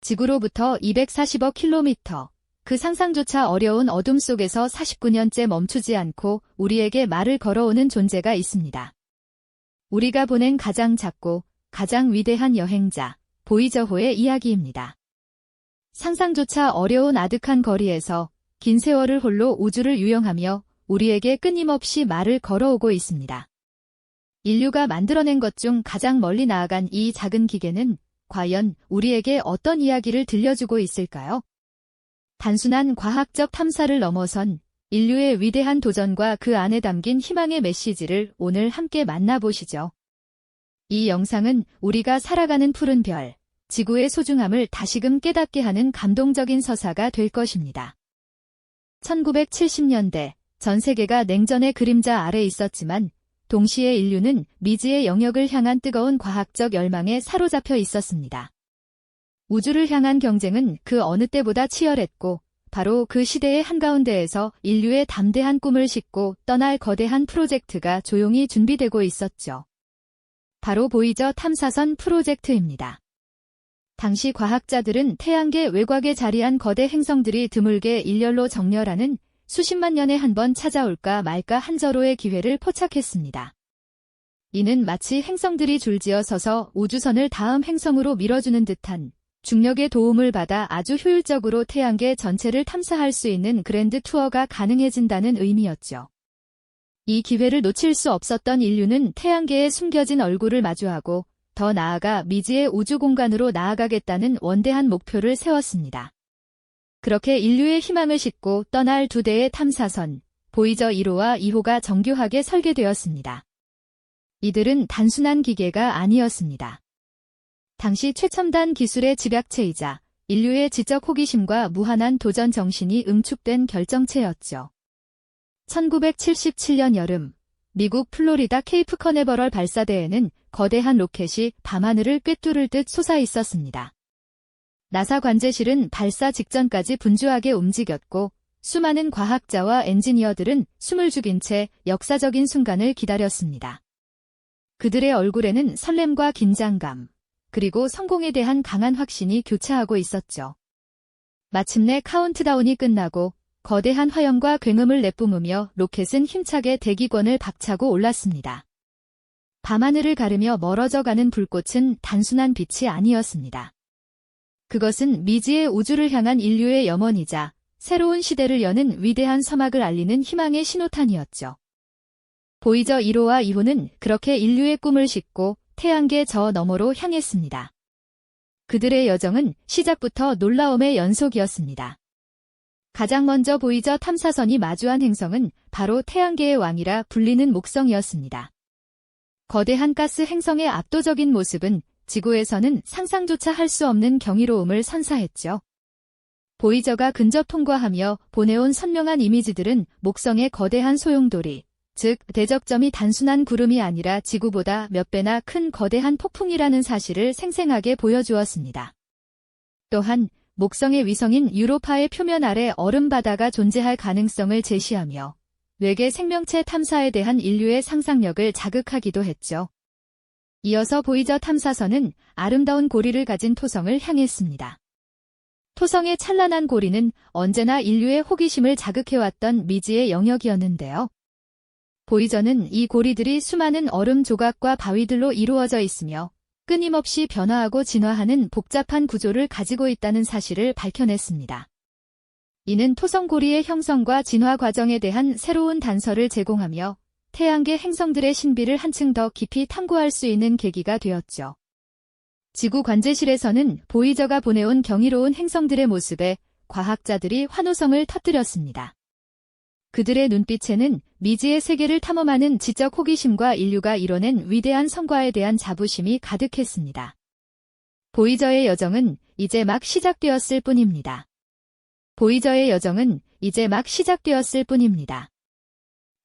지구로부터 240억 킬로미터, 그 상상조차 어려운 어둠 속에서 49년째 멈추지 않고 우리에게 말을 걸어오는 존재가 있습니다. 우리가 보낸 가장 작고 가장 위대한 여행자, 보이저호의 이야기입니다. 상상조차 어려운 아득한 거리에서 긴 세월을 홀로 우주를 유영하며 우리에게 끊임없이 말을 걸어오고 있습니다. 인류가 만들어낸 것 중 가장 멀리 나아간 이 작은 기계는 과연 우리에게 어떤 이야기를 들려주고 있을까요? 단순한 과학적 탐사를 넘어선 인류의 위대한 도전과 그 안에 담긴 희망의 메시지를 오늘 함께 만나보시죠. 이 영상은 우리가 살아가는 푸른 별, 지구의 소중함을 다시금 깨닫게 하는 감동적인 서사가 될 것입니다. 1970년대, 전 세계가 냉전의 그림자 아래 있었지만 동시에 인류는 미지의 영역을 향한 뜨거운 과학적 열망에 사로잡혀 있었습니다. 우주를 향한 경쟁은 그 어느 때보다 치열했고 바로 그 시대의 한가운데에서 인류의 담대한 꿈을 싣고 떠날 거대한 프로젝트가 조용히 준비되고 있었죠. 바로 보이저 탐사선 프로젝트입니다. 당시 과학자들은 태양계 외곽에 자리한 거대 행성들이 드물게 일렬로 정렬하는 수십만 년에 한 번 찾아올까 말까 한 절호의 기회를 포착했습니다. 이는 마치 행성들이 줄지어 서서 우주선을 다음 행성으로 밀어주는 듯한 중력의 도움을 받아 아주 효율적으로 태양계 전체를 탐사할 수 있는 그랜드 투어가 가능해진다는 의미였죠. 이 기회를 놓칠 수 없었던 인류는 태양계에 숨겨진 얼굴을 마주하고 더 나아가 미지의 우주 공간으로 나아가겠다는 원대한 목표를 세웠습니다. 그렇게 인류의 희망을 싣고 떠날 두 대의 탐사선, 보이저 1호와 2호가 정교하게 설계되었습니다. 이들은 단순한 기계가 아니었습니다. 당시 최첨단 기술의 집약체이자 인류의 지적 호기심과 무한한 도전 정신이 응축된 결정체였죠. 1977년 여름, 미국 플로리다 케이프 커네버럴 발사대에는 거대한 로켓이 밤하늘을 꿰뚫을 듯 솟아 있었습니다. 나사 관제실은 발사 직전까지 분주하게 움직였고 수많은 과학자와 엔지니어들은 숨을 죽인 채 역사적인 순간을 기다렸습니다. 그들의 얼굴에는 설렘과 긴장감, 그리고 성공에 대한 강한 확신이 교차하고 있었죠. 마침내 카운트다운이 끝나고 거대한 화염과 굉음을 내뿜으며 로켓은 힘차게 대기권을 박차고 올랐습니다. 밤하늘을 가르며 멀어져 가는 불꽃은 단순한 빛이 아니었습니다. 그것은 미지의 우주를 향한 인류의 염원이자 새로운 시대를 여는 위대한 서막을 알리는 희망의 신호탄이었죠. 보이저 1호와 2호는 그렇게 인류의 꿈을 싣고 태양계 저 너머로 향했습니다. 그들의 여정은 시작부터 놀라움의 연속이었습니다. 가장 먼저 보이저 탐사선이 마주한 행성은 바로 태양계의 왕이라 불리는 목성이었습니다. 거대한 가스 행성의 압도적인 모습은 지구에서는 상상조차 할 수 없는 경이로움을 선사했죠. 보이저가 근접 통과하며 보내온 선명한 이미지들은 목성의 거대한 소용돌이, 즉 대적점이 단순한 구름이 아니라 지구보다 몇 배나 큰 거대한 폭풍이라는 사실을 생생하게 보여주었습니다. 또한 목성의 위성인 유로파의 표면 아래 얼음바다가 존재할 가능성을 제시하며 외계 생명체 탐사에 대한 인류의 상상력을 자극하기도 했죠. 이어서 보이저 탐사선은 아름다운 고리를 가진 토성을 향했습니다. 토성의 찬란한 고리는 언제나 인류의 호기심을 자극해왔던 미지의 영역이었는데요. 보이저는 이 고리들이 수많은 얼음 조각과 바위들로 이루어져 있으며 끊임없이 변화하고 진화하는 복잡한 구조를 가지고 있다는 사실을 밝혀냈습니다. 이는 토성 고리의 형성과 진화 과정에 대한 새로운 단서를 제공하며 태양계 행성들의 신비를 한층 더 깊이 탐구할 수 있는 계기가 되었죠. 지구 관제실에서는 보이저가 보내온 경이로운 행성들의 모습에 과학자들이 환호성을 터뜨렸습니다. 그들의 눈빛에는 미지의 세계를 탐험하는 지적 호기심과 인류가 이뤄낸 위대한 성과에 대한 자부심이 가득했습니다. 보이저의 여정은 이제 막 시작되었을 뿐입니다. 보이저의 여정은 이제 막 시작되었을 뿐입니다.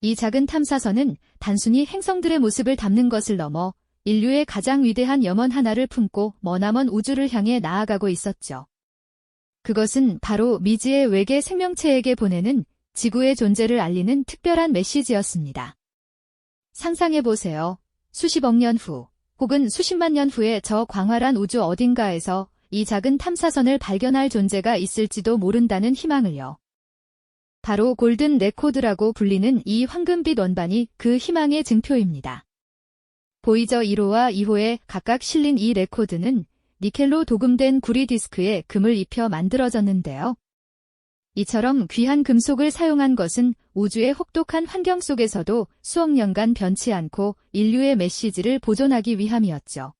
이 작은 탐사선은 단순히 행성들의 모습을 담는 것을 넘어 인류의 가장 위대한 염원 하나를 품고 머나먼 우주를 향해 나아가고 있었죠. 그것은 바로 미지의 외계 생명체에게 보내는 지구의 존재를 알리는 특별한 메시지였습니다. 상상해보세요. 수십억 년 후, 혹은 수십만 년 후에 저 광활한 우주 어딘가에서 이 작은 탐사선을 발견할 존재가 있을지도 모른다는 희망을요. 바로 골든 레코드라고 불리는 이 황금빛 원반이 그 희망의 증표입니다. 보이저 1호와 2호에 각각 실린 이 레코드는 니켈로 도금된 구리 디스크에 금을 입혀 만들어졌는데요. 이처럼 귀한 금속을 사용한 것은 우주의 혹독한 환경 속에서도 수억 년간 변치 않고 인류의 메시지를 보존하기 위함이었죠.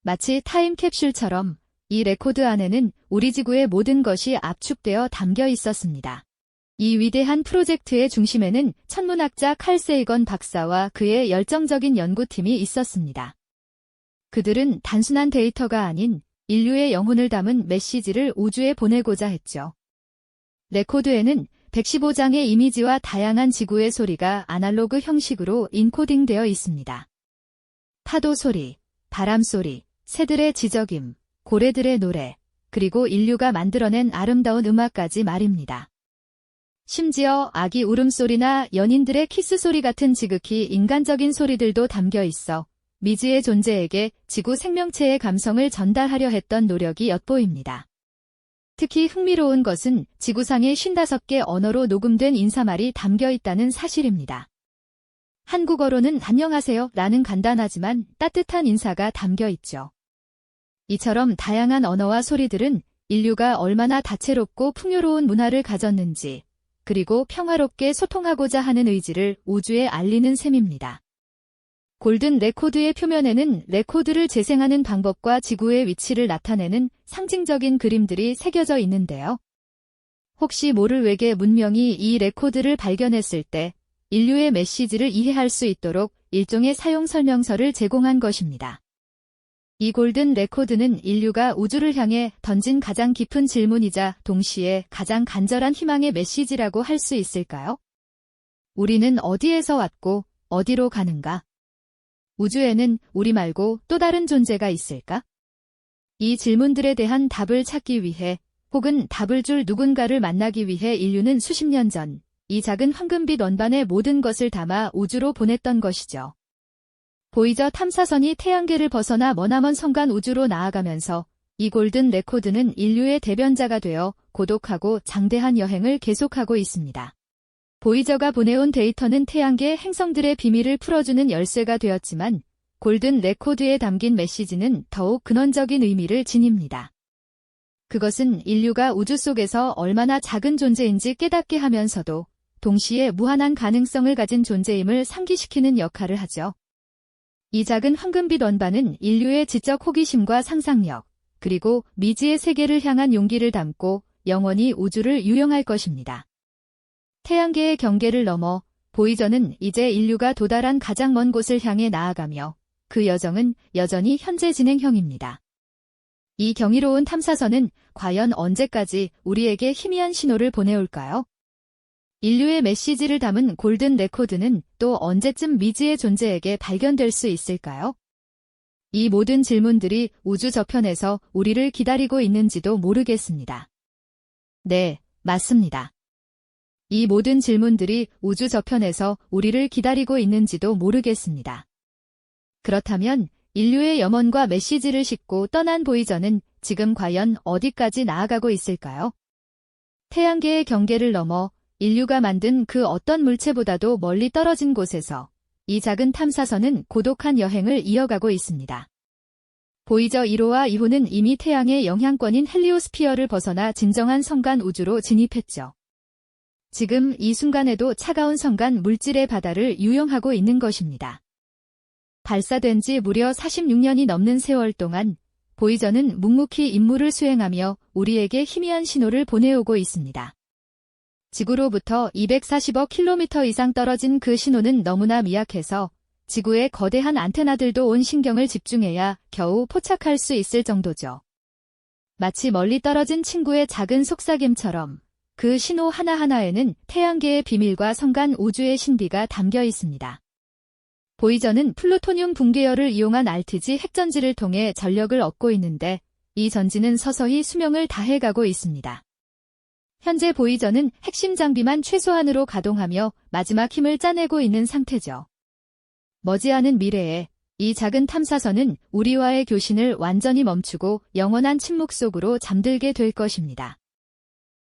마치 타임캡슐처럼 이 레코드 안에는 우리 지구의 모든 것이 압축되어 담겨 있었습니다. 이 위대한 프로젝트의 중심에는 천문학자 칼 세이건 박사와 그의 열정적인 연구팀이 있었습니다. 그들은 단순한 데이터가 아닌 인류의 영혼을 담은 메시지를 우주에 보내고자 했죠. 레코드에는 115장의 이미지와 다양한 지구의 소리가 아날로그 형식으로 인코딩되어 있습니다. 파도 소리, 바람 소리, 새들의 지저귐, 고래들의 노래, 그리고 인류가 만들어낸 아름다운 음악까지 말입니다. 심지어 아기 울음소리나 연인들의 키스 소리 같은 지극히 인간적인 소리들도 담겨 있어 미지의 존재에게 지구 생명체의 감성을 전달하려 했던 노력이 엿보입니다. 특히 흥미로운 것은 지구상의 55개 언어로 녹음된 인사말이 담겨 있다는 사실입니다. 한국어로는 안녕하세요 라는 간단하지만 따뜻한 인사가 담겨 있죠. 이처럼 다양한 언어와 소리들은 인류가 얼마나 다채롭고 풍요로운 문화를 가졌는지, 그리고 평화롭게 소통하고자 하는 의지를 우주에 알리는 셈입니다. 골든 레코드의 표면에는 레코드를 재생하는 방법과 지구의 위치를 나타내는 상징적인 그림들이 새겨져 있는데요. 혹시 모를 외계 문명이 이 레코드를 발견했을 때 인류의 메시지를 이해할 수 있도록 일종의 사용 설명서를 제공한 것입니다. 이 골든 레코드는 인류가 우주를 향해 던진 가장 깊은 질문이자 동시에 가장 간절한 희망의 메시지라고 할 수 있을까요? 우리는 어디에서 왔고 어디로 가는가? 우주에는 우리 말고 또 다른 존재가 있을까? 이 질문들에 대한 답을 찾기 위해 혹은 답을 줄 누군가를 만나기 위해 인류는 수십 년 전 이 작은 황금빛 원반에 모든 것을 담아 우주로 보냈던 것이죠. 보이저 탐사선이 태양계를 벗어나 머나먼 성간 우주로 나아가면서 이 골든 레코드는 인류의 대변자가 되어 고독하고 장대한 여행을 계속하고 있습니다. 보이저가 보내온 데이터는 태양계 행성들의 비밀을 풀어주는 열쇠가 되었지만 골든 레코드에 담긴 메시지는 더욱 근원적인 의미를 지닙니다. 그것은 인류가 우주 속에서 얼마나 작은 존재인지 깨닫게 하면서도 동시에 무한한 가능성을 가진 존재임을 상기시키는 역할을 하죠. 이 작은 황금빛 원반은 인류의 지적 호기심과 상상력, 그리고 미지의 세계를 향한 용기를 담고 영원히 우주를 유영할 것입니다. 태양계의 경계를 넘어 보이저는 이제 인류가 도달한 가장 먼 곳을 향해 나아가며 그 여정은 여전히 현재 진행형입니다. 이 경이로운 탐사선은 과연 언제까지 우리에게 희미한 신호를 보내올까요? 인류의 메시지를 담은 골든 레코드는 또 언제쯤 미지의 존재에게 발견될 수 있을까요? 이 모든 질문들이 우주 저편에서 우리를 기다리고 있는지도 모르겠습니다. 네, 맞습니다. 이 모든 질문들이 우주 저편에서 우리를 기다리고 있는지도 모르겠습니다. 그렇다면 인류의 염원과 메시지를 싣고 떠난 보이저는 지금 과연 어디까지 나아가고 있을까요? 태양계의 경계를 넘어 인류가 만든 그 어떤 물체보다도 멀리 떨어진 곳에서 이 작은 탐사선은 고독한 여행을 이어가고 있습니다. 보이저 1호와 2호는 이미 태양의 영향권인 헬리오스피어를 벗어나 진정한 성간 우주로 진입했죠. 지금 이 순간에도 차가운 성간 물질의 바다를 유영하고 있는 것입니다. 발사된 지 무려 46년이 넘는 세월 동안 보이저는 묵묵히 임무를 수행하며 우리에게 희미한 신호를 보내오고 있습니다. 지구로부터 240억 킬로미터 이상 떨어진 그 신호는 너무나 미약해서 지구의 거대한 안테나들도 온 신경을 집중해야 겨우 포착할 수 있을 정도죠. 마치 멀리 떨어진 친구의 작은 속삭임처럼 그 신호 하나하나에는 태양계의 비밀과 성간 우주의 신비가 담겨 있습니다. 보이저는 플루토늄 붕괴열을 이용한 RTG 핵전지를 통해 전력을 얻고 있는데 이 전지는 서서히 수명을 다해가고 있습니다. 현재 보이저는 핵심 장비만 최소한으로 가동하며 마지막 힘을 짜내고 있는 상태죠. 머지않은 미래에 이 작은 탐사선은 우리와의 교신을 완전히 멈추고 영원한 침묵 속으로 잠들게 될 것입니다.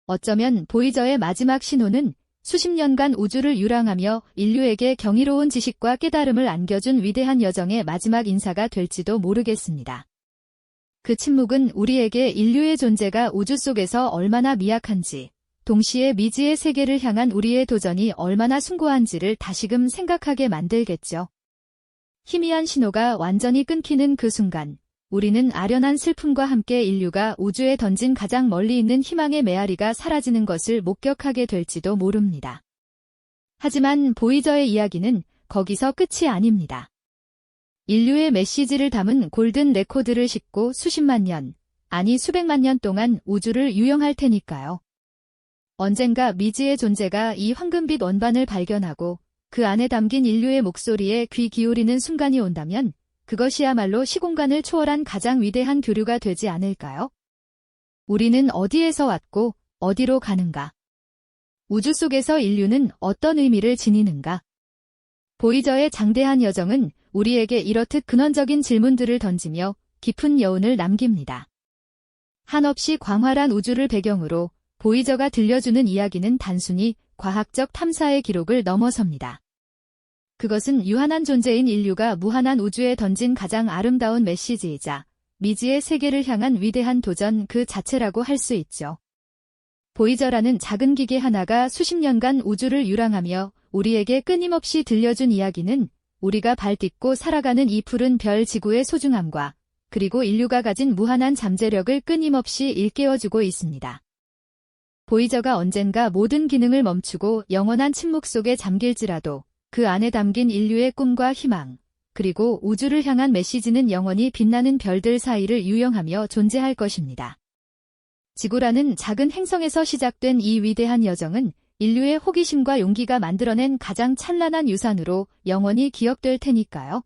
어쩌면 보이저의 마지막 신호는 수십 년간 우주를 유랑하며 인류에게 경이로운 지식과 깨달음을 안겨준 위대한 여정의 마지막 인사가 될지도 모르겠습니다. 그 침묵은 우리에게 인류의 존재가 우주 속에서 얼마나 미약한지, 동시에 미지의 세계를 향한 우리의 도전이 얼마나 숭고한지를 다시금 생각하게 만들겠죠. 희미한 신호가 완전히 끊기는 그 순간, 우리는 아련한 슬픔과 함께 인류가 우주에 던진 가장 멀리 있는 희망의 메아리가 사라지는 것을 목격하게 될지도 모릅니다. 하지만 보이저의 이야기는 거기서 끝이 아닙니다. 인류의 메시지를 담은 골든 레코드를 싣고 수십만 년, 아니 수백만 년 동안 우주를 유영할 테니까요. 언젠가 미지의 존재가 이 황금빛 원반을 발견하고 그 안에 담긴 인류의 목소리에 귀 기울이는 순간이 온다면 그것이야말로 시공간을 초월한 가장 위대한 교류가 되지 않을까요? 우리는 어디에서 왔고 어디로 가는가? 우주 속에서 인류는 어떤 의미를 지니는가? 보이저의 장대한 여정은 우리에게 이렇듯 근원적인 질문들을 던지며 깊은 여운을 남깁니다. 한없이 광활한 우주를 배경으로 보이저가 들려주는 이야기는 단순히 과학적 탐사의 기록을 넘어섭니다. 그것은 유한한 존재인 인류가 무한한 우주에 던진 가장 아름다운 메시지이자 미지의 세계를 향한 위대한 도전 그 자체라고 할 수 있죠. 보이저라는 작은 기계 하나가 수십 년간 우주를 유랑하며 우리에게 끊임없이 들려준 이야기는 우리가 발딛고 살아가는 이 푸른 별 지구의 소중함과 그리고 인류가 가진 무한한 잠재력을 끊임없이 일깨워주고 있습니다. 보이저가 언젠가 모든 기능을 멈추고 영원한 침묵 속에 잠길지라도 그 안에 담긴 인류의 꿈과 희망, 그리고 우주를 향한 메시지는 영원히 빛나는 별들 사이를 유영하며 존재할 것입니다. 지구라는 작은 행성에서 시작된 이 위대한 여정은 인류의 호기심과 용기가 만들어낸 가장 찬란한 유산으로 영원히 기억될 테니까요.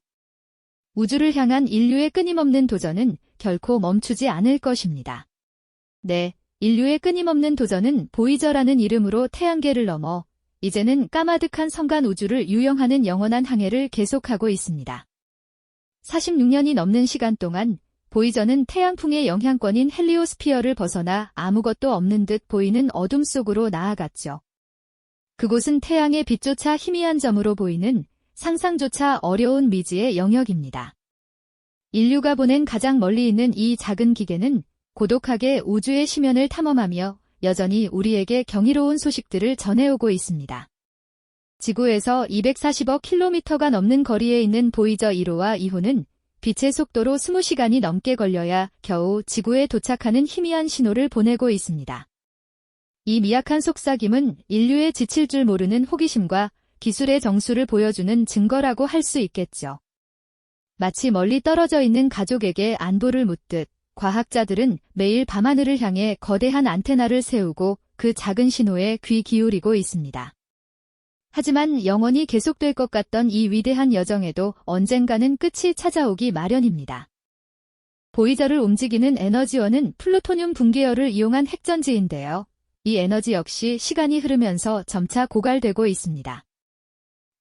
우주를 향한 인류의 끊임없는 도전은 결코 멈추지 않을 것입니다. 네, 인류의 끊임없는 도전은 보이저라는 이름으로 태양계를 넘어 이제는 까마득한 성간 우주를 유영하는 영원한 항해를 계속하고 있습니다. 46년이 넘는 시간 동안 보이저는 태양풍의 영향권인 헬리오스피어를 벗어나 아무것도 없는 듯 보이는 어둠 속으로 나아갔죠. 그곳은 태양의 빛조차 희미한 점으로 보이는 상상조차 어려운 미지의 영역입니다. 인류가 보낸 가장 멀리 있는 이 작은 기계는 고독하게 우주의 심연을 탐험하며 여전히 우리에게 경이로운 소식들을 전해오고 있습니다. 지구에서 240억 킬로미터가 넘는 거리에 있는 보이저 1호와 2호는 빛의 속도로 20시간이 넘게 걸려야 겨우 지구에 도착하는 희미한 신호를 보내고 있습니다. 이 미약한 속삭임은 인류의 지칠 줄 모르는 호기심과 기술의 정수를 보여주는 증거라고 할 수 있겠죠. 마치 멀리 떨어져 있는 가족에게 안부를 묻듯 과학자들은 매일 밤하늘을 향해 거대한 안테나를 세우고 그 작은 신호에 귀 기울이고 있습니다. 하지만 영원히 계속될 것 같던 이 위대한 여정에도 언젠가는 끝이 찾아오기 마련입니다. 보이저를 움직이는 에너지원은 플루토늄 붕괴열을 이용한 핵전지인데요. 이 에너지 역시 시간이 흐르면서 점차 고갈되고 있습니다.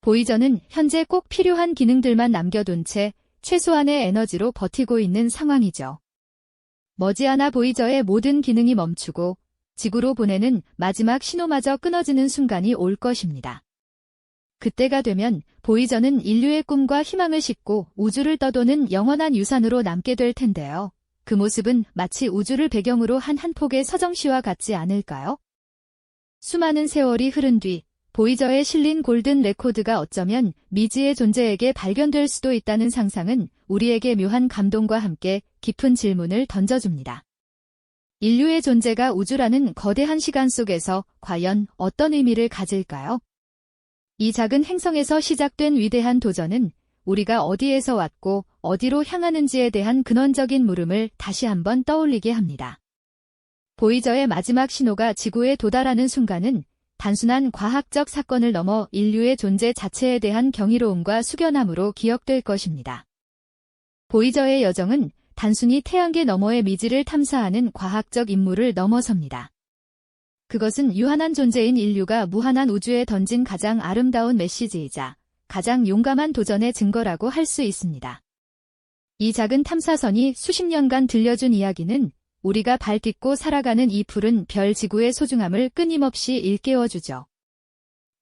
보이저는 현재 꼭 필요한 기능들만 남겨둔 채 최소한의 에너지로 버티고 있는 상황이죠. 머지않아 보이저의 모든 기능이 멈추고 지구로 보내는 마지막 신호마저 끊어지는 순간이 올 것입니다. 그때가 되면 보이저는 인류의 꿈과 희망을 싣고 우주를 떠도는 영원한 유산으로 남게 될 텐데요. 그 모습은 마치 우주를 배경으로 한 폭의 서정시와 같지 않을까요? 수많은 세월이 흐른 뒤 보이저에 실린 골든 레코드가 어쩌면 미지의 존재에게 발견될 수도 있다는 상상은 우리에게 묘한 감동과 함께 깊은 질문을 던져줍니다. 인류의 존재가 우주라는 거대한 시간 속에서 과연 어떤 의미를 가질까요? 이 작은 행성에서 시작된 위대한 도전은 우리가 어디에서 왔고 어디로 향하는지에 대한 근원적인 물음을 다시 한번 떠올리게 합니다. 보이저의 마지막 신호가 지구에 도달하는 순간은 단순한 과학적 사건을 넘어 인류의 존재 자체에 대한 경이로움과 숙연함으로 기억될 것입니다. 보이저의 여정은 단순히 태양계 너머의 미지를 탐사하는 과학적 임무를 넘어섭니다. 그것은 유한한 존재인 인류가 무한한 우주에 던진 가장 아름다운 메시지이자 가장 용감한 도전의 증거라고 할 수 있습니다. 이 작은 탐사선이 수십 년간 들려준 이야기는 우리가 발 딛고 살아가는 이 푸른 별 지구의 소중함을 끊임없이 일깨워주죠.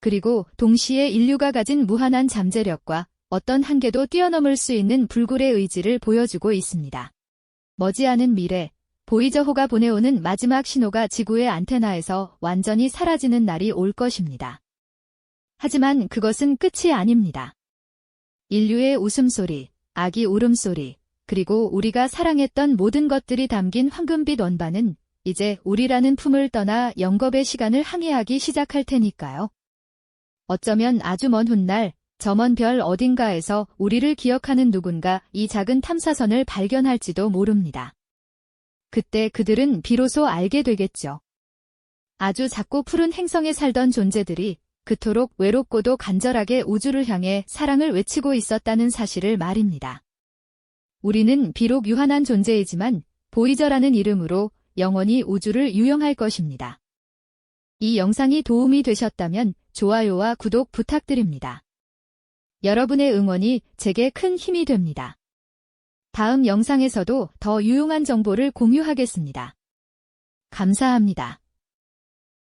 그리고 동시에 인류가 가진 무한한 잠재력과 어떤 한계도 뛰어넘을 수 있는 불굴의 의지를 보여주고 있습니다. 머지않은 미래, 보이저호가 보내오는 마지막 신호가 지구의 안테나에서 완전히 사라지는 날이 올 것입니다. 하지만 그것은 끝이 아닙니다. 인류의 웃음소리, 아기 울음소리, 그리고 우리가 사랑했던 모든 것들이 담긴 황금빛 원반은 이제 우리라는 품을 떠나 영겁의 시간을 항해하기 시작할 테니까요. 어쩌면 아주 먼 훗날 저 먼 별 어딘가에서 우리를 기억하는 누군가 이 작은 탐사선을 발견할지도 모릅니다. 그때 그들은 비로소 알게 되겠죠. 아주 작고 푸른 행성에 살던 존재들이 그토록 외롭고도 간절하게 우주를 향해 사랑을 외치고 있었다는 사실을 말입니다. 우리는 비록 유한한 존재이지만 보이저라는 이름으로 영원히 우주를 유영할 것입니다. 이 영상이 도움이 되셨다면 좋아요와 구독 부탁드립니다. 여러분의 응원이 제게 큰 힘이 됩니다. 다음 영상에서도 더 유용한 정보를 공유하겠습니다. 감사합니다.